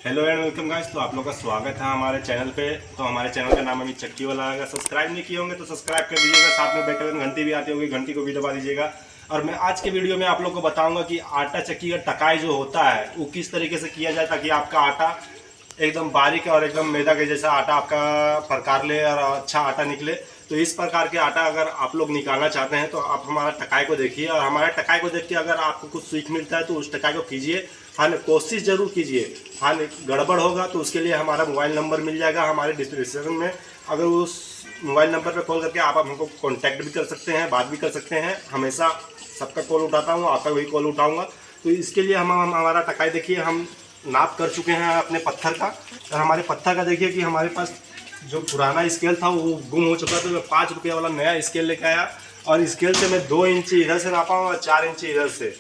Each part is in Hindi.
Hello and welcome guys. तो आप लोग का स्वागत है हमारे चैनल पे। तो हमारे चैनल का नाम अभी चक्की वाला है। सब्सक्राइब नहीं किए होंगे तो सब्सक्राइब कर दीजिएगा, साथ में बेल आइकन घंटी भी आती होगी, घंटी को भी दबा दीजिएगा। और मैं आज के वीडियो में आप लोग को बताऊंगा कि आटा चक्की का टकाई जो होता है वो किस तरीके से किया जाए ताकि आपका आटा एकदम बारीक और एकदम मैदा के जैसा आटा आपका प्रकार ले और अच्छा आटा निकले। तो इस प्रकार के आटा अगर आप लोग निकालना चाहते हैं तो आप हमारा टकाई को देखिए, और हमारे टकाई को देख के अगर आपको कुछ सीख मिलता है तो उस टकाई को कीजिए। हाँ, कोशिश जरूर कीजिए। हाँ, गड़बड़ होगा तो उसके लिए हमारा मोबाइल नंबर मिल जाएगा हमारे डिस्क्रिप्शन में। अगर उस मोबाइल नंबर पर कॉल करके आप हमको कांटेक्ट भी कर सकते हैं, बात भी कर सकते हैं। हमेशा सबका कॉल उठाता हूँ, आपका भी कॉल उठाऊँगा। तो इसके लिए हम हमारा टकाई देखिए, हम नाप कर चुके हैं अपने पत्थर का। और हमारे पत्थर का देखिए कि हमारे पास जो पुराना स्केल था वो गुम हो चुका था। तो मैं 5 रुपये वाला नया स्केल लेके आया और स्केल से मैं 2 इंची इधर से नापा हूँ और 4 इंची इधर से।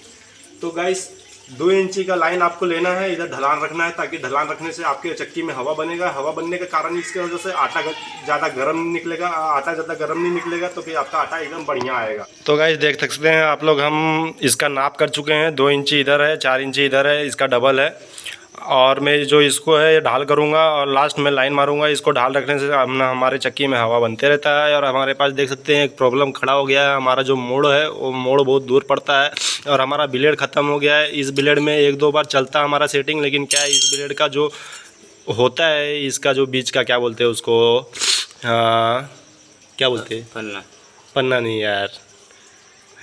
तो गाइस 2 इंची का लाइन आपको लेना है, इधर ढलान रखना है ताकि ढलान रखने से आपके चक्की में हवा बनेगा। हवा बनने के कारण इसके वजह से आटा ज़्यादा गर्म नहीं निकलेगा। आटा ज़्यादा गर्म नहीं निकलेगा तो फिर आपका आटा एकदम बढ़िया आएगा। तो गाइस देख सकते हैं आप लोग, हम इसका नाप कर चुके हैं। 2 इंची इधर है, 4 इंची इधर है, इसका डबल है। और मैं जो इसको है ढाल करूँगा और लास्ट में लाइन मारूंगा। इसको ढाल रखने से हमारे चक्की में हवा बनते रहता है। और हमारे पास देख सकते हैं एक प्रॉब्लम खड़ा हो गया है, हमारा जो मोड़ है वो मोड़ बहुत दूर पड़ता है और हमारा ब्लेड ख़त्म हो गया है। इस ब्लेड में 1-2 बार चलता है हमारा सेटिंग, लेकिन क्या है इस ब्लेड का जो होता है, इसका जो बीच का क्या बोलते हैं उसको, हाँ क्या बोलते हैं, पन्ना। पन्ना नहीं यार,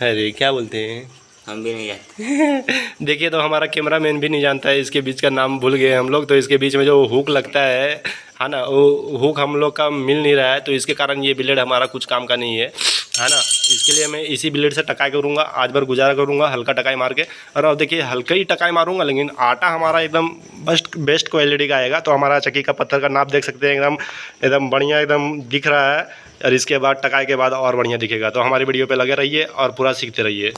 अरे क्या बोलते हैं, हम भी नहीं जानते। देखिए तो हमारा कैमरा मैन भी नहीं जानता है इसके बीच का नाम, भूल गए हम लोग। तो इसके बीच में जो हुक लगता है ना, वो हुक हम लोग का मिल नहीं रहा है, तो इसके कारण ये ब्लेड हमारा कुछ काम का नहीं है ना। इसके लिए मैं इसी ब्लेड से टकाई करूँगा, आज भर गुजारा करूँगा हल्का टकाई मार के। और अब देखिए हल्का ही टकाई मारूँगा लेकिन आटा हमारा एकदम बेस्ट क्वालिटी का आएगा। तो हमारा चक्की का पत्थर का नाप देख सकते हैं, एकदम एकदम बढ़िया एकदम दिख रहा है। और इसके बाद टकाई के बाद और बढ़िया दिखेगा। तो हमारी वीडियो पर लगे रहिए और पूरा सीखते रहिए।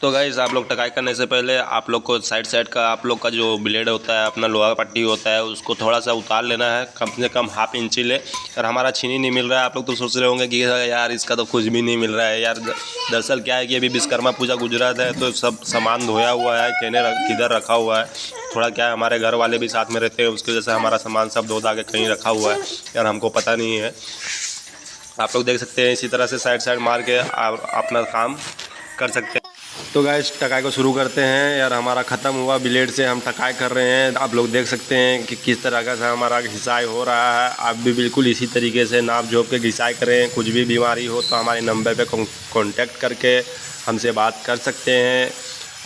तो गाइस आप लोग टकाई करने से पहले आप लोग को साइड का आप लोग का जो ब्लेड होता है, अपना लोहा पट्टी होता है, उसको थोड़ा सा उतार लेना है, कम से कम 1/2 इंची ले। और हमारा छीनी नहीं मिल रहा है। आप लोग तो सोच रहे होंगे कि यार इसका तो कुछ भी नहीं मिल रहा है यार। दरअसल क्या है कि अभी विश्वकर्मा पूजा गुजरात है तो सब सामान धोया हुआ है, किधर रखा हुआ है। थोड़ा क्या है, हमारे घर वाले भी साथ में रहते हैं, उसकी वजह से हमारा सामान सब धो धा के कहीं रखा हुआ है यार, हमको पता नहीं है। आप लोग देख सकते हैं इसी तरह से साइड मार के आप अपना काम कर सकते हैं। तो गाइस टकाई को शुरू करते हैं यार। हमारा ख़त्म हुआ ब्लेड से हम टकाई कर रहे हैं। आप लोग देख सकते हैं कि किस तरह का हमारा घिसाई हो रहा है। आप भी बिल्कुल इसी तरीके से नाप जोप के घिसाई करें। कुछ भी बीमारी हो तो हमारे नंबर पे कांटेक्ट करके हमसे बात कर सकते हैं।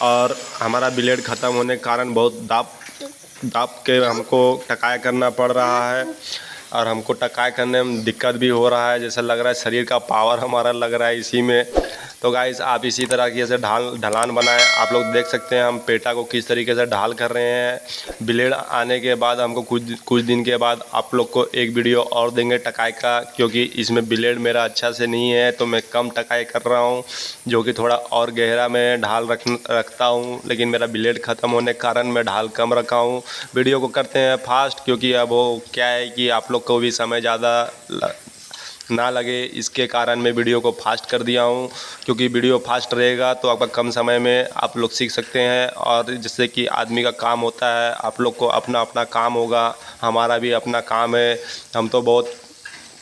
और हमारा ब्लेड ख़त्म होने के कारण बहुत दाप के हमको टकाई करना पड़ रहा है और हमको टकाई करने में दिक्कत भी हो रहा है। जैसा लग रहा है शरीर का पावर हमारा लग रहा है इसी में। तो गाइस आप इसी तरह की ऐसे ढलान बनाएं। आप लोग देख सकते हैं हम पेटा को किस तरीके से ढाल कर रहे हैं। ब्लेड आने के बाद हमको कुछ दिन के बाद आप लोग को एक वीडियो और देंगे टकाई का, क्योंकि इसमें ब्लेड मेरा अच्छा से नहीं है तो मैं कम टकाई कर रहा हूँ, जो कि थोड़ा और गहरा में ढाल रखता हूँ। लेकिन मेरा ब्लेड ख़त्म होने के कारण मैं ढाल कम रखा हूँ। वीडियो को करते हैं फास्ट, क्योंकि अब वो क्या है कि आप लोग को भी समय ज़्यादा ना लगे, इसके कारण मैं वीडियो को फास्ट कर दिया हूँ। क्योंकि वीडियो फास्ट रहेगा तो आपका कम समय में आप लोग सीख सकते हैं। और जिससे कि आदमी का काम होता है, आप लोग को अपना अपना काम होगा, हमारा भी अपना काम है। हम तो बहुत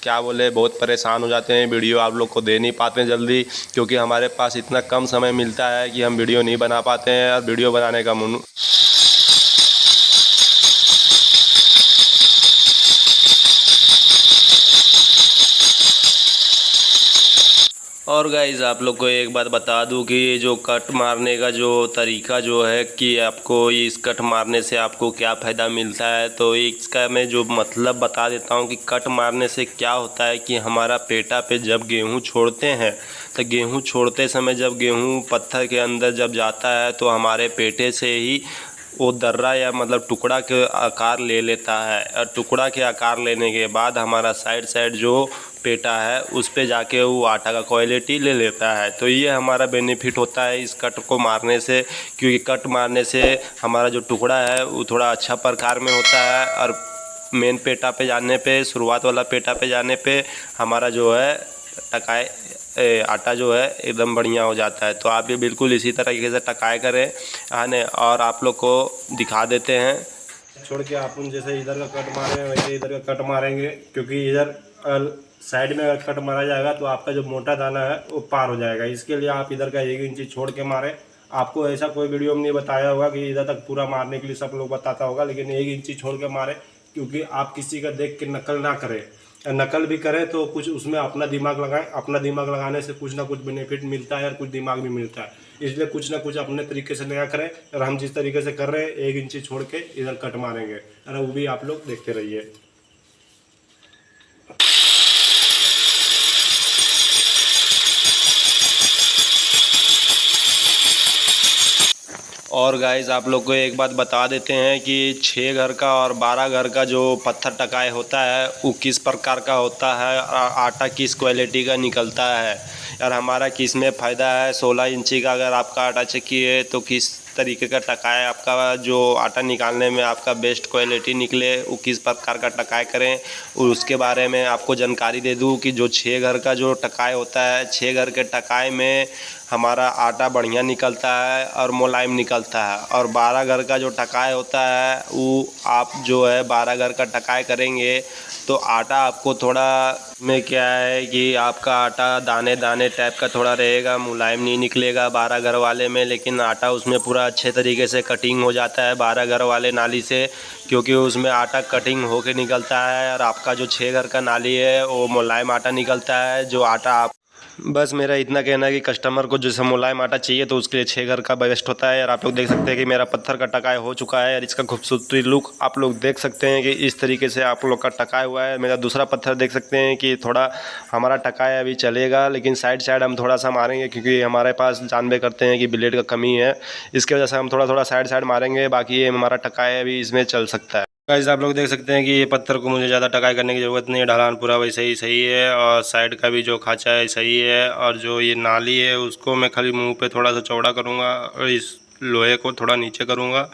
बहुत परेशान हो जाते हैं, वीडियो आप लोग को दे नहीं पाते हैं जल्दी, क्योंकि हमारे पास इतना कम समय मिलता है कि हम वीडियो नहीं बना पाते हैं। और वीडियो बनाने का और गाइज़ आप लोग को एक बात बता दूं कि ये जो कट मारने का जो तरीका जो है कि आपको इस कट मारने से आपको क्या फ़ायदा मिलता है, तो इसका मैं जो मतलब बता देता हूं कि कट मारने से क्या होता है कि हमारा पेटा पे जब गेहूं छोड़ते हैं तो गेहूं छोड़ते समय जब गेहूं पत्थर के अंदर जब जाता है तो हमारे पेटे से ही वो दर्रा या मतलब टुकड़ा के आकार ले लेता है। और टुकड़ा के आकार लेने के बाद हमारा साइड जो पेटा है उस पे जाके वो आटा का क्वालिटी ले लेता है। तो ये हमारा बेनिफिट होता है इस कट को मारने से, क्योंकि कट मारने से हमारा जो टुकड़ा है वो थोड़ा अच्छा प्रकार में होता है। और मेन पेटा पे जाने पे, शुरुआत वाला पेटा पे जाने पे हमारा जो है टकाई आटा जो है एकदम बढ़िया हो जाता है। तो आप भी बिल्कुल इसी तरीके से टकाई करें। और आप लोग को दिखा देते हैं। छोड़ के अपन जैसे इधर का कट मारे हैं वैसे इधर का कट मारेंगे, क्योंकि इधर साइड में अगर कट मारा जाएगा तो आपका जो मोटा दाना है वो पार हो जाएगा। इसके लिए आप इधर का 1 इंची छोड़ के मारें। आपको ऐसा कोई वीडियो में नहीं बताया होगा कि इधर तक पूरा मारने के लिए सब लोग बताता होगा, लेकिन 1 इंची छोड़ के मारें, क्योंकि आप किसी का देख के नकल ना करें। नकल भी करें तो कुछ उसमें अपना दिमाग लगाएं। अपना दिमाग लगाने से कुछ ना कुछ बेनिफिट मिलता है और कुछ दिमाग भी मिलता है। इसलिए कुछ ना कुछ अपने तरीके से नया करें। और हम जिस तरीके से कर रहे हैं 1 इंची छोड़ के इधर कट मारेंगे, और वो भी आप लोग देखते रहिए। और गाइस आप लोग को एक बात बता देते हैं कि 6 घर का और 12 घर का जो पत्थर टकाई होता है वो किस प्रकार का होता है, आटा किस क्वालिटी का निकलता है, और हमारा किस में फ़ायदा है। 16 इंची का अगर आपका आटा चक्की है तो किस तरीके का टकाई आपका जो आटा निकालने में आपका बेस्ट क्वालिटी निकले, वो किस प्रकार का टकाई करें, और उसके बारे में आपको जानकारी दे दूं कि जो 6 घर का जो टकाई होता है, 6 घर के टकाई में हमारा आटा बढ़िया निकलता है और मुलायम निकलता है। और 12 घर का जो टकाई होता है वो आप जो है 12 घर का टकाई करेंगे तो आटा आपको थोड़ा में क्या है कि आपका आटा दाने दाने टाइप का थोड़ा रहेगा, मुलायम नहीं निकलेगा 12 घर वाले में। लेकिन आटा उसमें पूरा अच्छे तरीके से कटिंग हो जाता है 12 घर वाले नाली से, क्योंकि उसमें आटा कटिंग होके निकलता है। और आपका जो 6 घर का नाली है वो मुलायम आटा निकलता है। जो आटा आप बस मेरा इतना कहना है कि कस्टमर को जैसा मुलायम आटा चाहिए तो उसके लिए 6 घर का बेस्ट होता है। और आप लोग देख सकते हैं कि मेरा पत्थर का टकाई हो चुका है और इसका खूबसूरती लुक आप लोग देख सकते हैं कि इस तरीके से आप लोग का टकाई हुआ है। मेरा दूसरा पत्थर देख सकते हैं कि थोड़ा हमारा टकाई अभी चलेगा, लेकिन साइड हम थोड़ा सा मारेंगे, क्योंकि हमारे पास जानबे करते हैं कि ब्लेड का कमी है। इसकी वजह से हम थोड़ा साइड मारेंगे, बाकी ये हमारा टकाई अभी इसमें चल सकता है। गाइस आप लोग देख सकते हैं कि ये पत्थर को मुझे ज़्यादा टकाई करने की ज़रूरत नहीं है। ढलान पूरा वैसे ही सही है और साइड का भी जो खाँचा है सही है। और जो ये नाली है उसको मैं खाली मुंह पे थोड़ा सा चौड़ा करूँगा और इस लोहे को थोड़ा नीचे करूँगा।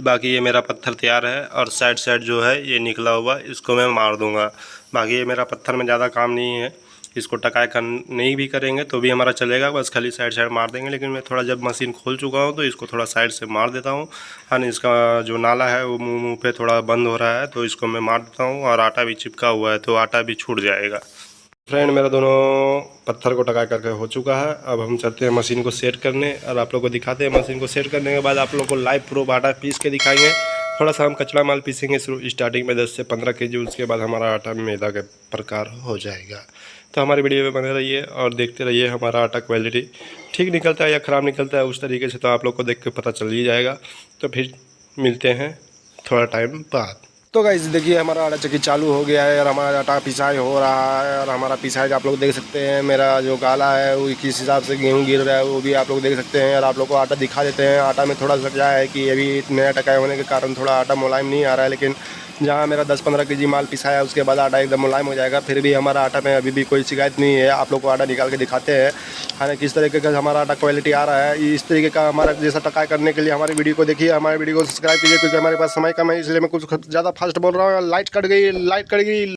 बाकी ये मेरा पत्थर तैयार है और साइड जो है ये निकला हुआ इसको मैं मार दूँगा। बाकी ये मेरा पत्थर में ज़्यादा काम नहीं है, इसको टकाई नहीं भी करेंगे तो भी हमारा चलेगा, बस खाली साइड मार देंगे। लेकिन मैं थोड़ा जब मशीन खोल चुका हूँ तो इसको थोड़ा साइड से मार देता हूँ। हाँ, इसका जो नाला है वो मुंह पे थोड़ा बंद हो रहा है तो इसको मैं मार देता हूँ। और आटा भी चिपका हुआ है तो आटा भी छूट जाएगा। फ्रेंड मेरा दोनों पत्थर को टकाई करके हो चुका है। अब हम चलते हैं मशीन को सेट करने और आप लोग को दिखाते हैं। मशीन को सेट करने के बाद आप लोग को लाइव प्रूफ आटा पीस के दिखाएंगे। थोड़ा सा हम कचड़ा माल पीसेंगे स्टार्टिंग में 10 से 15 kg, उसके बाद हमारा आटा मैदा के प्रकार हो जाएगा। तो हमारी वीडियो में बने रहिए और देखते रहिए हमारा आटा क्वालिटी ठीक निकलता है या ख़राब निकलता है उस तरीके से तो आप लोग को देख के पता चल ही जाएगा। तो फिर मिलते हैं थोड़ा टाइम बाद। तो गाइस देखिए हमारा आटा चक्की चालू हो गया है और हमारा आटा पिसाई हो रहा है। और हमारा पिसाई आप लोग देख सकते हैं, मेरा जो गाला है वो किस हिसाब से गेहूँ गिर रहा है वो भी आप लोग देख सकते हैं। और आप लोग को आटा दिखा देते हैं। आटा में थोड़ा सा क्या है कि अभी नया टकाई होने के कारण थोड़ा आटा मुलायम नहीं आ रहा है, लेकिन जहाँ मेरा 10-15 kg माल पिसाया उसके बाद आटा एकदम मुलायम हो जाएगा। फिर भी हमारा आटा में अभी भी कोई शिकायत नहीं है। आप लोग को आटा निकाल के दिखाते हैं हाँ किस तरीके का हमारा आटा क्वालिटी आ रहा है। इस तरीके का हमारा जैसा टकाई करने के लिए हमारी वीडियो को देखिए, हमारे वीडियो को सब्सक्राइब कीजिए, क्योंकि हमारे पास समय कम है इसलिए मैं कुछ ज़्यादा फास्ट बोल रहा हूँ। लाइट कट गई।